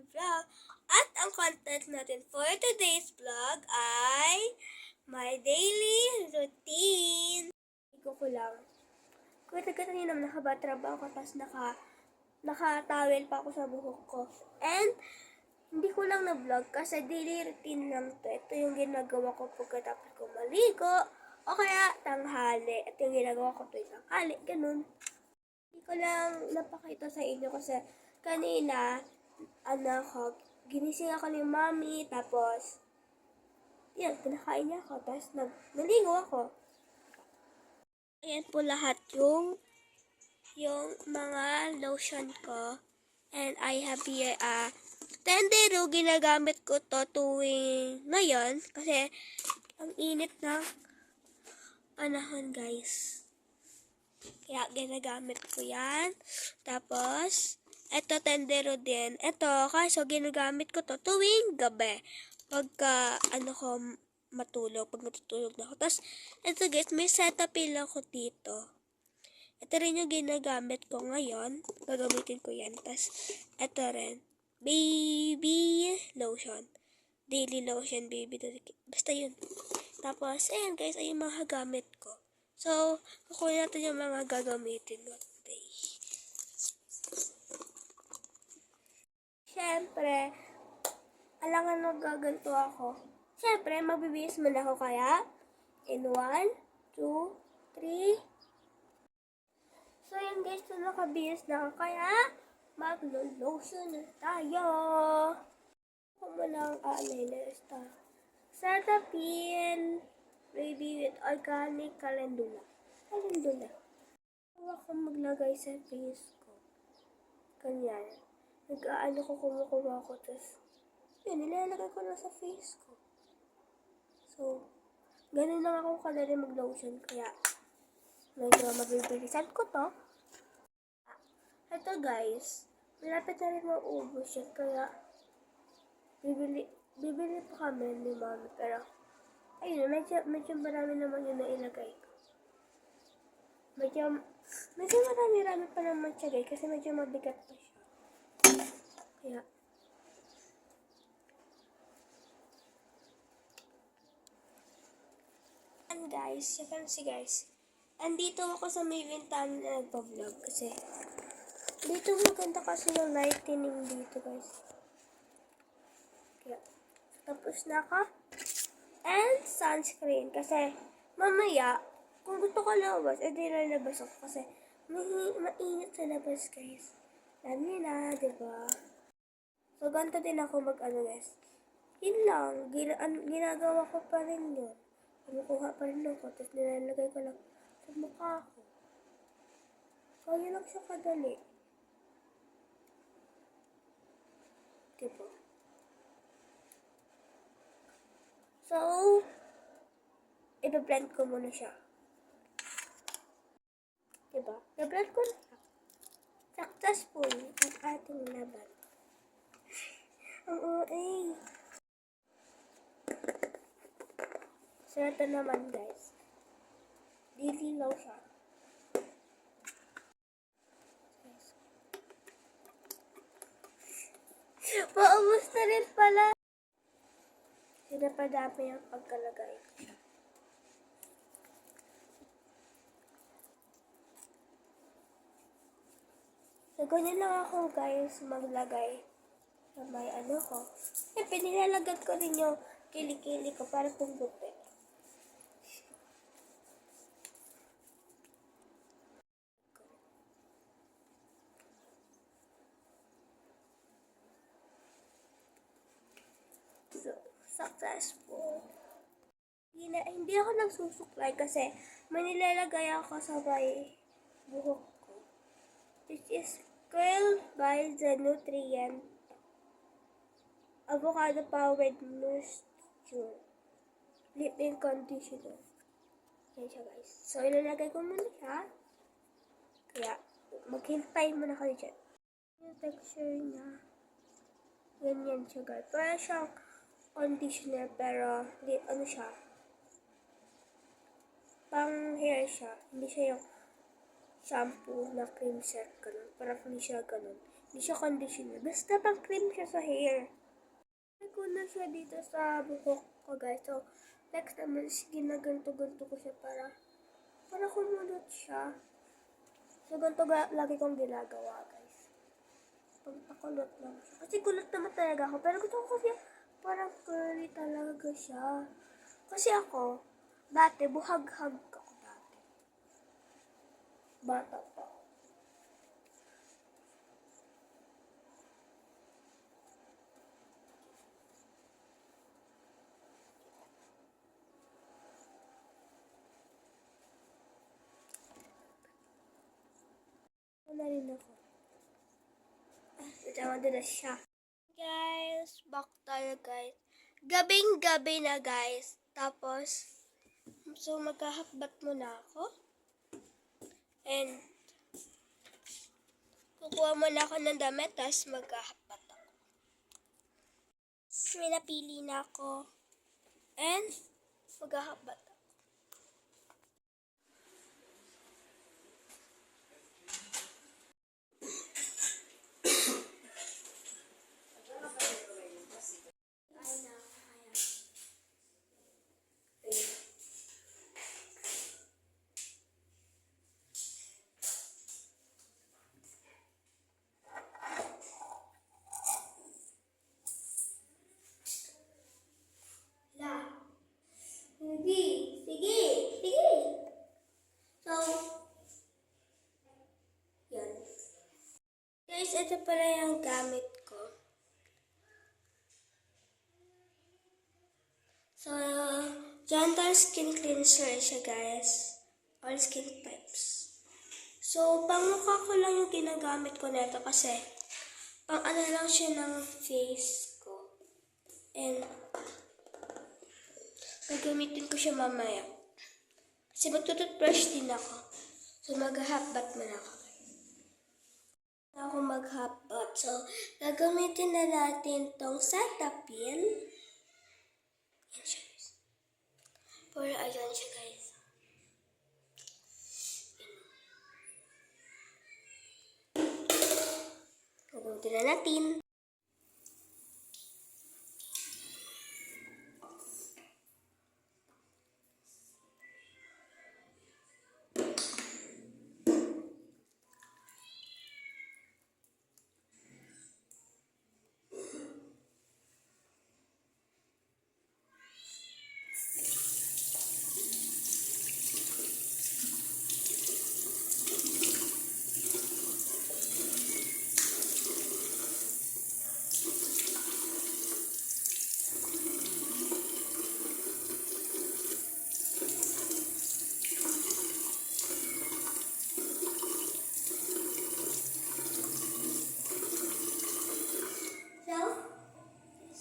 vlog. At ang content natin for today's vlog ay my daily routine. Iko ko lang. Kanina nakabatrabaho ko tapos naka-towel pa ako sa buhok ko. And hindi ko lang na-vlog kasi daily routine lang to. Ito yung ginagawa ko pagkatapos ko maligo o kaya tanghali. Ito yung ginagawa ko tuwing tanghali. Ganun. Hindi ko lang napakita sa inyo kasi kanina, ginising ako ni mami, tapos, yan, pinakain niya ako, tapos naligo ako. Ayan po lahat yung mga lotion ko. And I have here Tendero, ginagamit ko to tuwing ngayon, kasi ang init ng panahon, guys. Kaya ginagamit ko yan. Tapos, ito Tendero din. Ito, kaso ginagamit ko to tuwing gabi. Pagka, matulog. Pag natutulog na ako. Tapos, ito guys, may Cetaphil ako dito. Ito rin yung ginagamit ko ngayon. Gagamitin ko yan. Tapos, ito rin. Baby lotion. Daily lotion, baby. Basta yun. Tapos, ayan guys, ay yung mga gamit ko. So, kukunin natin yung mga gagamitin ko today. Siyempre, alangan magaganto ako. Siyempre, magbibihis muna ako kaya. In 1, 2, 3. So, yan guys, so nakabihis na ako kaya maglo-lotion na tayo. Ako muna ang eyeliner star. Cetaphil Baby with Organic Calendula. Huwag akong maglagay sa face ko. Ganyan. Kumukuha ko. Tapos, yun, nilalagay ko na sa face ko. So, ganun lang ako kadali mag-lotion. Kaya, medyo mabibilisan ko to. Ito guys, malapit na rin maubos yun. Kaya, bibili pa kami ni mami. Pero, ayun, medyo marami naman yung nailagay ko. Medyo marami pa naman siya guys, kasi medyo mabigat pa siya. Kaya, and guys, andito ako sa may ventana na nagpa-vlog kasi dito maganda kasi yung lightning dito guys. Kaya, tapos na ako. And sunscreen. Kasi mamaya, kung gusto ko labas, edi lalabas ako. Kasi mainit sa labas, guys. Alam niyo na, diba? So, ganito din ako guys. Yun lang. Ginagawa ko pa rin yun. Kumukuha pa rin ako. Tapos nilalagay ko lang sa mukha ko. Kaya lang siya kadali. Diba? So, i-blend ko muna siya. Diba? I-blend ko na siya. Successful ang ating laban. Ang OA. So, ito naman guys. Daily lotion. Paubos na rin pala. Sinapadami ang pagkalagay ko siya. So, ganyan lang ako guys maglagay sa may ko. Eh, pinilalagad ko rin yung kilikili ko para pumbuti. So, successful. Hindi ako nagsusuklay kasi may nilalagay ako sa may buhok ko. This is Curl by the Nutrient Avocado Powered Moisture Leave-In Conditioner. Yan siya guys. So, ilalagay ko muna siya. Kaya, maghintay muna kayo dyan. Yung texture niya. Ganyan siya guys. Para siyang conditioner pero siya. Pang hair siya. Hindi siya yung shampoo na cream set. Ganun. Parang hindi siya ganun. Hindi siya conditioner. Basta pang cream siya sa hair. Lagay ko na siya dito sa buhok ko, guys. So, next naman is ginaganto-ganto ko siya para kumulot siya. So, ganito lagi kong ginagawa, guys. Pagpakulot lang siya. Kasi kulot naman talaga ako. Pero gusto ko kasi parang curly talaga siya. Kasi ako, dati, buhag-hag ako dati. Bata pa. Na rin ako. Madalas siya. Guys, back tayo guys. Gabing-gabi na guys. Tapos, so maghahakbat muna ako. And, kukuha muna ako ng damit. Tapos maghahakbat ako. May napili na ako. And, maghahakbat ako. Sige. So, yan. Guys, ito pala yung gamit ko. So, gentle skin cleanser siya, guys. All skin types. So, pangmukha ko lang yung ginagamit ko nito kasi pang ano lang siya ng face ko. And, gagamitin ko siya mamaya. Kasi magtututbrush din ako. So, mag-hotbat man ako. Mag-hotbat. So, gagamitin na natin tong Cetaphil. Yan siya, guys. Pero ayan siya, guys. Gagamitin na natin.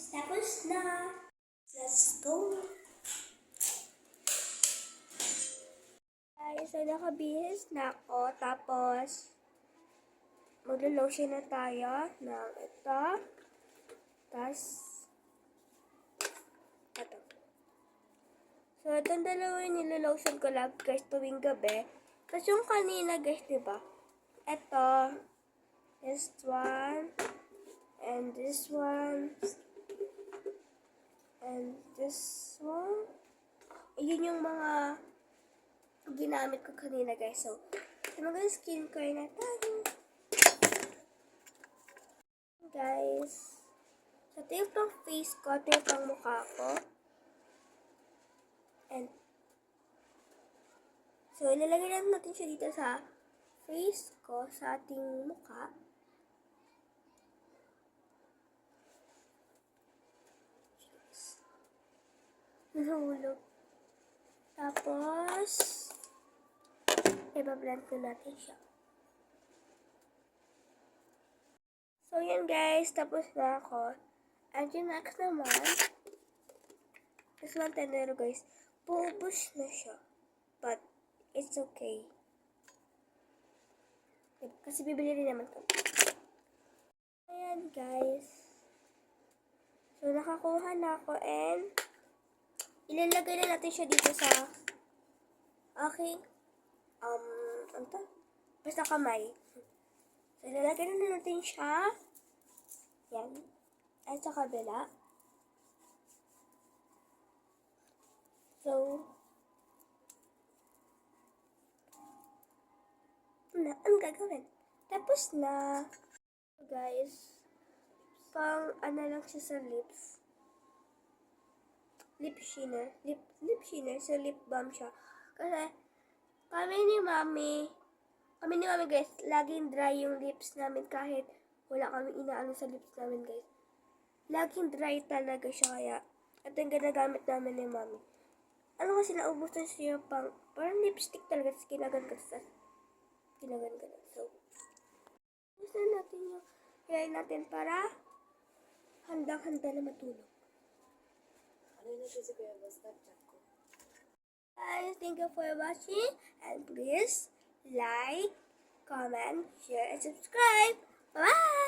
Tapos na. Let's go. Guys, so nakabihis na ako. Tapos, maglo-lotion na tayo ng ito. Tapos, ito. So, itong dalawa yung nilolotion ko lang guys tuwing gabi. Tapos yung kanina guys, diba? Ito. This one. And this one. And this one. Ayun yung mga ginamit ko kanina guys. So, mag-skincare na tayo. Guys. So, ito yung pang face ko. Ito yung pang mukha ko. And, so, ilalagay lang natin siya dito sa face ko, sa ating mukha. Nahulog. Tapos, iba-blend ko natin siya. So, yan guys. Tapos na ako. And yung next naman, this one tenero guys. Pupush na siya. But, it's okay. Kasi bibili rin naman ko. Ayan guys. So, nakakuha na ako and ilalagay na natin siya dito sa aking, ano to? Basta kamay. So, lalagyan na natin siya. Yan. At sa kabila. So, ang gagawin. Tapos na. So, guys, pang ano lang siya sa lips. Lip shiner. Lip shiner. So, lip balm siya. Kasi, kami ni mami guys, laging dry yung lips namin kahit wala kami inaano sa lips namin guys. Laging dry talaga siya kaya ito yung ginagamit namin ni mami. Ano kasi naubusan siya parang lipstick talaga sa kinagan ka sa kinagan ka na. So, ubusan natin yung hair natin para handang-handa na matulog. Ano na siya si Kuya Basta chat ko? Guys, thank you for watching and please like, comment, share, and subscribe. Bye!